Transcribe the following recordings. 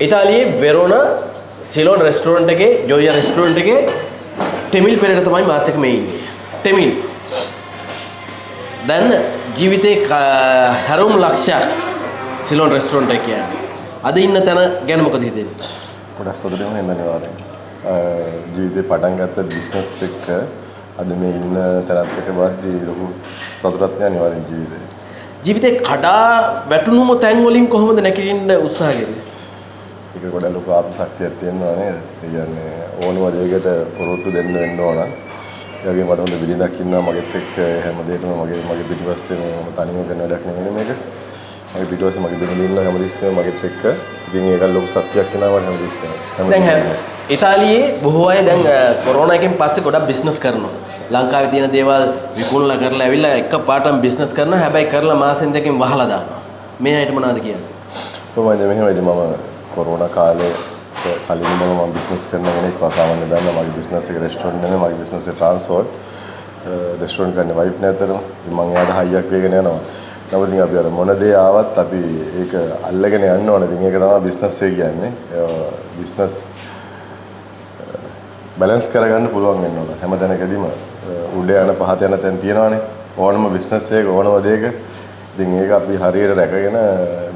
ඉතාලියේ වෙරෝනා Ceylon restaurant එකේ ජෝයියා restaurant එකේ ටෙමිල් පෙරේරා තමයි මාත් එක්ක මේ ඉන්නේ. ටෙමිල්. දැන් ජීවිතේ හැරුම් ලක්ෂයක් සිලෝන් රෙස්ටෝරන්ට් එක කියන්නේ. අද ඉන්න තැන ගැන මොකද හිතෙන්නේ? ගොඩක් සතුටින් ඉන්න අනිවාර්යෙන්. ජීවිතේ පටන් ගත්ත බිස්නස් එක අද මේ ඉන්න තැනත් එක්ක බද්දී ලොකු සතුටක් නේ අනිවාර්යෙන් ජීවිතේ. ජීවිතේ කඩා වැටුණුම තැන් වලින් කොහොමද නැගිටින්න උත්සාහ කරන්නේ? ඒක ගොඩක් ලොකු ආත්ම ශක්තියක් තියෙනවා නේද? ඒ කියන්නේ ඕනම දෙයකට පොරොත්තු දෙන්න වෙන්න ඕන. ඒ වගේම මට හොඳ බිරිඳක් ඉන්නවා මගෙත් එක්ක හැම දෙයකම මගේ පිටිපස්සේ මම තනියම කරන වැඩක් නෙමෙයි මේක. මගේ පිටිපස්සේ මගේ බිරිඳ ඉන්නවා හැමදෙස්සෙම මගෙත් එක්ක. ඉතින් ඒක ලොකු ශක්තියක් වෙනවා මට හැමදෙස්සෙම. දැන් ඉතාලියේ බොහෝ අය දැන් කොරෝනා එකෙන් පස්සේ ගොඩක් බිස්නස් කරනවා. ලංකාවේ තියෙන දේවල් විකුණලා කරලා ඇවිල්ලා එක පාටම බිස්නස් කරනවා. හැබැයි කරලා මාසෙන් දෙකකින් වහලා දානවා. මේ අයට මොනවද කියන්නේ? කොහොමද මෙහෙමද මම කොරෝනා කාලේ කලින් මම බිස්නස් කරන කෙනෙක් වසාවන්න දන්න මගේ බිස්නස් එක රෙස්ටෝරන්ට් නෙමෙයි මගේ බිස්නස් එක ට්‍රාන්ස්පෝර්ට් රෙස්ටෝරන්ට් කරන්නේ වයිෆ් නැතරම ඉතින් මම එයාට හයියක් වේගෙන යනවා. නමුත් ඉතින් අපි අර මොන දේ ආවත් අපි ඒක අල්ලගෙන යන්න ඕනේ. ඉතින් ඒක තමයි බිස්නස් එක කියන්නේ. බිස්නස් බැලන්ස් කරගන්න පුළුවන් වෙන්න ඕන. හැම තැනකදීම උඩ යන පහත යන තැන් තියෙනවානේ. ඕනම බිස්නස් එකක ඕනම දෙයක. ඉතින් ඒක අපි හරියට රැකගෙන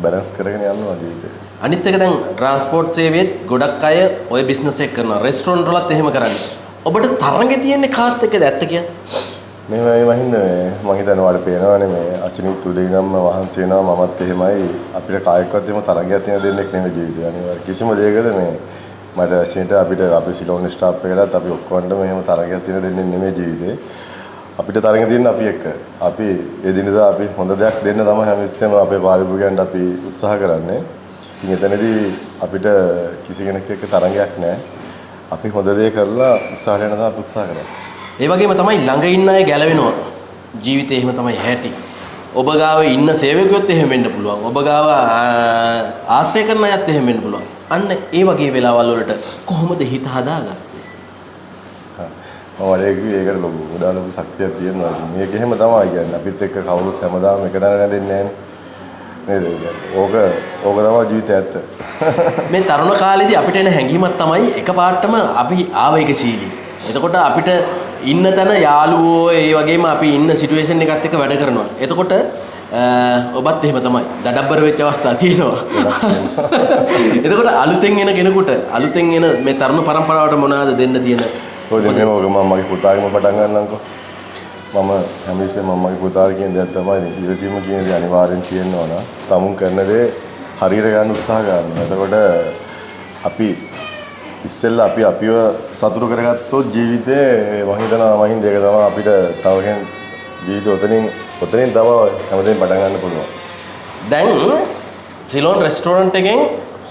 බැලන්ස් කරගෙන යන්න ඕන ජීවිතේ. අනිත් එක දැන් ට්‍රාන්ස්පෝර්ට් සේවයේත් ගොඩක් අය ওই බිස්නස් එක කරනවා. රෙස්ටෝරන්ට් වලත් එහෙම කරන්නේ. ඔබට තරඟේ තියෙන්නේ කාත් එක්කද ඇත්ත කියන්නේ? මේ මහින්ද මම හිතනවා වල පේනවනේ මේ අචිනිත් උදේ ඉඳන්ම වහන්සි වෙනවා මමත් එහෙමයි අපිට කායකවත් එහෙම තරඟයක් තියෙන දෙන්නෙක් නෙමෙයි ජීවිතේ. අනිවාර්ය කිසිම දෙයකද මේ මට අචිනිට අපිට අපි සිලෝන් ස්ටාෆ් එකලත් අපි ඔක්කොන්ටම එහෙම තරඟයක් තියෙන දෙන්නෙක් නෙමෙයි ජීවිතේ. අපිට තරඟ තියෙන අපි එක්ක. අපි එදිනෙදා අපි හොඳ දෙයක් දෙන්න තමයි හැමතිස්සෙම අපේ පාරිභෝගිකයන්ට අපි උත්සාහ කරන්නේ. ඉතින් එතනදී අපිට කිසි කෙනෙක් එක්ක තරඟයක් නැහැ. අපි හොඳ දේ කරලා ඉස්සරහට යන තමයි අපි උත්සාහ කරන්නේ. ඒ වගේම තමයි ළඟ ඉන්න අය ගැලවෙනවා. ජීවිතේ එහෙම තමයි හැටි. ඔබ ගාව ඉන්න සේවකයොත් එහෙම වෙන්න පුළුවන්. ඔබ ගාව ආශ්‍රය කරන අයත් එහෙම වෙන්න පුළුවන්. අන්න ඒ වගේ වෙලාවල් වලට කොහොමද හිත හදාගන්නේ? ඒකට ලොකු ශක්තියක් තියෙනවා. මේක එහෙම තමයි කියන්නේ. අපිත් එක්ක කවුරුත් හැමදාම එක තැන නැදෙන්නේ නැහැ නේද? ඕක තමයි ජීවිතය ඇත්ත. මේ තරුණ කාලේදී අපිට එන හැඟීමක් තමයි එකපාරටම අපි ආවේගශීලී. එතකොට අපිට ඉන්න තැන යාළුවෝ ඒ වගේම අපි ඉන්න සිටුේෂන් එකත් එක්ක වැඩ කරනවා. එතකොට ඔබත් එහෙම තමයි. දඩබ්බර වෙච්ච අවස්ථා තියෙනවා. එතකොට අලුතෙන් එන කෙනෙකුට අලුතෙන් එන මේ තරුණ පරම්පරාවට මොනවද දෙන්න තියෙන? ඔය දෙන්නේ ඔක මම මගේ පුතාගෙම පටන් ගන්නම්කෝ. මම හැමතිස්සෙම මම මගේ පුතාට කියන දේ තමයි ඉවසීම කියන දේ අනිවාර්යෙන් තියෙන්න ඕන. තමුන් කරන දේ හරියට ගන්න උත්සාහ ගන්න. එතකොට අපි ඉස්සෙල්ලා අපි අපිව සතුටු කරගත්තොත් ජීවිතේ මම හිතනවා ඒක තමයි අපිට තව කෙනෙක් ජීවිතේ ඔතනින් තමයි හැමදේම පටන් ගන්න පුළුවන්. දැන් සිලෝන් රෙස්ටෝරන්ට් එකෙන්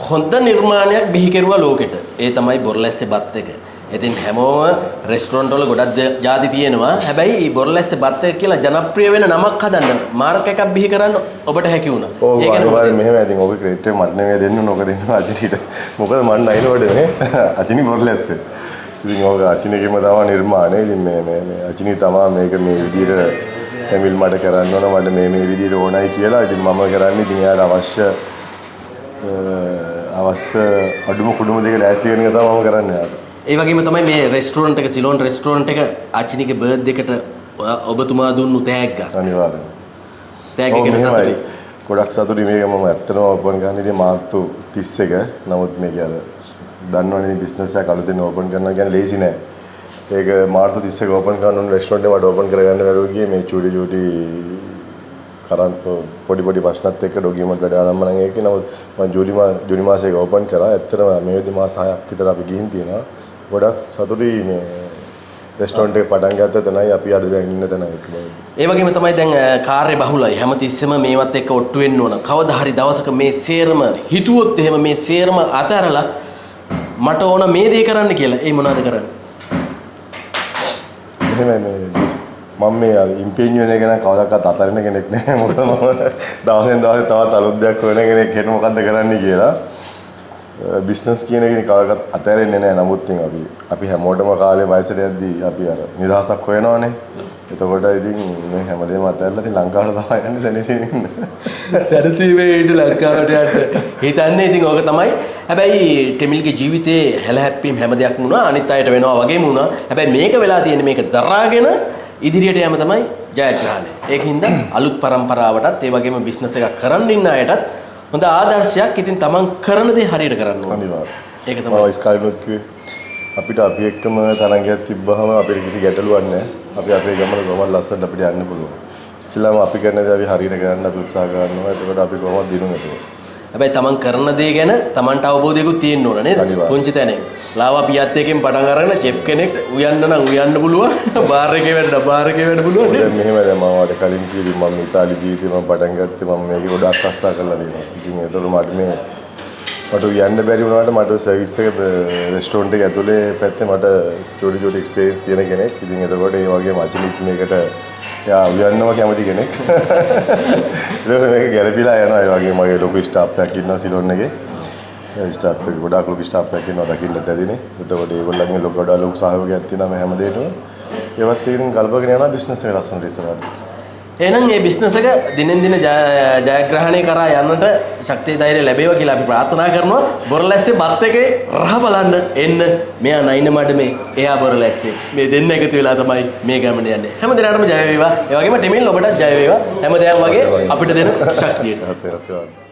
හොඳ නිර්මාණයක් බිහි කෙරුවා ලෝකෙට. ඒ තමයි බොරලැස්සේ බත් එක. ඉතින් හැමෝම රෙස්ටෝරන්ට් වල ගොඩක් ಜಾති තියෙනවා. හැබැයි බොරලැස්සේ බත් එක කියලා ජනප්‍රිය වෙන නමක් හදන්න මාර්ක් එකක් බිහි කරන්න ඔබට හැකි වුණා. ඒක අනිවාර්යෙන් මෙහෙම ඉතින් ඔබ ක්‍රෙඩිට් එක මට නෙමෙයි දෙන්න ඕන. ඔක දෙන්න අචිනිට. මොකද මම නයිනෝඩ නේ. අචිනි බොරලැස්සේ. ඉතින් ඔක අචිනිගෙම තමයි නිර්මාණය. ඉතින් මේ අචිනි තමයි මේක මේ විදිහට එමිල් මට කරන්න ඕන. මට මේ විදිහට ඕනයි කියලා. ඉතින් මම කරන්නේ ඉතින් එයාට අවශ්‍ය අඩුම කුඩුම දෙක ලෑස්ති වෙන එක තමයි මම කරන්නේ යාට. ඒ වගේම තමයි මේ රෙස්ටෝරන්ට් එක සිලෝන් රෙස්ටෝරන්ට් එක අචිනිගේ බර්ත්ඩේ එකට ඔබතුමා දුන්නු තෑග්ග. අනිවාර්යෙන්. තෑග්ග ගැන සතුටුයි. ගොඩක් සතුටුයි මේක මම ඇත්තටම ඕපන් කරන්න ඉතින් මාර්තු 31. නමුත් මේක අර දන්නවනේ බිස්නස් එකක් අලුතෙන් ඕපන් කරනවා කියන්නේ ලේසි නෑ. ඒක මාර්තු 31 ඕපන් කරන උන් රෙස්ටෝරන්ට් එක වඩ ඕපන් කරගන්න බැරුව ගියේ මේ චූටි කරන්ට් පොඩි ප්‍රශ්නත් එක්ක ඩොගියමන්ට් වැඩ ආරම්භ නම් ඒකේ නමුත් මම ජූනි මාසයක ඕපන් කරා. ඇත්තටම මේ වෙද්දි මාස 6ක් විතර අපි ගිහින් තියෙනවා. ගොඩක් සතුටුයි මේ රෙස්ටෝරන්ට් එක පටන් ගත්ත තැනයි අපි අද දැන් ඉන්න තැනයි ඒක. ඒ වගේම තමයි දැන් කාර්ය බහුලයි. හැමතිස්සෙම මේවත් එක්ක ඔට්ටු වෙන්න ඕන. කවදා හරි දවසක මේ සේරම හිතුවොත් එහෙම මේ සේරම අතහැරලා මට ඕන මේ දේ කරන්න කියලා. ඒ මොනවද කරන්නේ? එහෙමයි මම මේ ඉම්පීනියන් එක ගැන කවදාවත් අතරින කෙනෙක් නෑ. මොකද මම දවසෙන් දවස තවත් අලුත් දෙයක් හොයන කෙනෙක් හෙට මොකද්ද කරන්න කියලා. බිස්නස් කියන එක කවදාවත් අතහැරෙන්නේ නෑ. නමුත් අපි හැමෝටම කාලේ වයසට යද්දී අපි අර නිදහසක් හොයනවානේ. එතකොට ඉතින් මේ හැමදේම අතහැරලා ඉතින් ලංකාවට තමයි යන්නේ සැනසීමෙන් ඉන්න. සැනසීමේ ඉන්න ලංකාවට යන්න. හිතන්නේ ඉතින් ඕක තමයි. හැබැයි ටෙමිල්ගේ ජීවිතේ හැලහැප්පීම් හැම දෙයක්ම වුණා අනිත් අයට වෙනවා වගේම වුණා. හැබැයි මේක වෙලා තියෙන්නේ මේක දරාගෙන ඉදිරියට යෑම තමයි ජයග්‍රහණය. ඒකින්ද අලුත් පරම්පරාවටත් ඒ වගේම බිස්නස් එකක් කරන්න ඉන්න අයටත් හොඳ ආදර්ශයක්. ඉතින් තමන් කරන දේ හරියට කරන්න ඕනේ. අනිවාර්යයෙන්. ඒක තමයි. ඉස්කාලෙනුත් කිව්වේ අපිට අපි එක්කම තරංගයක් තිබ්බහම අපිට කිසි ගැටලුවක් නැහැ. අපි අපේ ගමන කොහොමද ලස්සනට අපිට යන්න පුළුවන්. ඉස්සෙල්ලාම අපි කරන දේ අපි හරියට කරන්න අපි උත්සාහ කරනවා. එතකොට අපි කොහොමද දිනුනේ ඒක. හැබැයි තමන් කරන දේ ගැන තමන්ට අවබෝධයකුත් තියෙන්න ඕන නේද? පුංචි තැනේ. ලාවා පියත් එකෙන් පටන් අරගෙන චෙෆ් කෙනෙක්ට උයන්න නම් උයන්න පුළුවන්. බාර් එකේ වැඩ පුළුවන් නේද? දැන් මෙහෙම දැන් මම වඩ කලින් කිව්වේ මම ඉතාලි ජීවිතේ මම පටන් ගත්තේ මම මේක ගොඩක් අස්සා කරලා දෙනවා. ඉතින් ඒතකොට මට යන්න බැරි වුණාට මට සර්විස් එක රෙස්ටෝරන්ට් එක ඇතුලේ පැත්තේ මට චෝටි එක්ස්පීරියන්ස් තියෙන කෙනෙක්. ඉතින් එතකොට ඒ වගේම අචිනිත් මේකට යා උයන්නවා කැමති කෙනෙක්. ඒකෝ මේක ගැළපීලා යනවා. ඒ වගේ මගේ ලොකු ස්ටාෆ් එකක් ඉන්නවා සිලොන් එකේ. ඒ ස්ටාෆ් එක ගොඩාක් ලොකු ස්ටාෆ් එකක් ඉන්නවා දකින්න ඇතිනේ. එතකොට ඒගොල්ලන්ගේ ගොඩාක් ලොකු සහයෝගයක් තියෙනවා මේ හැම දෙයකම. ඒවත් ඉතින් කල්පගෙන යනවා බිස්නස් එක ලස්සනට ඉස්සරහට. එහෙනම් මේ බිස්නස් එක දිනෙන් දින ජයග්‍රහණය කරා යන්නට ශක්තිය ධෛර්යය ලැබේවා කියලා අපි ප්‍රාර්ථනා කරනවා. බොරලැස්සේ බත් එකේ රහ බලන්න එන්න. මෙයා නයින මඩමේ එයා බොරලැස්සේ. මේ දෙන්න එකතු වෙලා තමයි මේ ගමන යන්නේ. හැම දිනකටම ජය වේවා. ඒ වගේම ටෙමිල් ඔබටත් ජය වේවා. හැම දෙයක්ම වගේ අපිට දෙන ශක්තියට.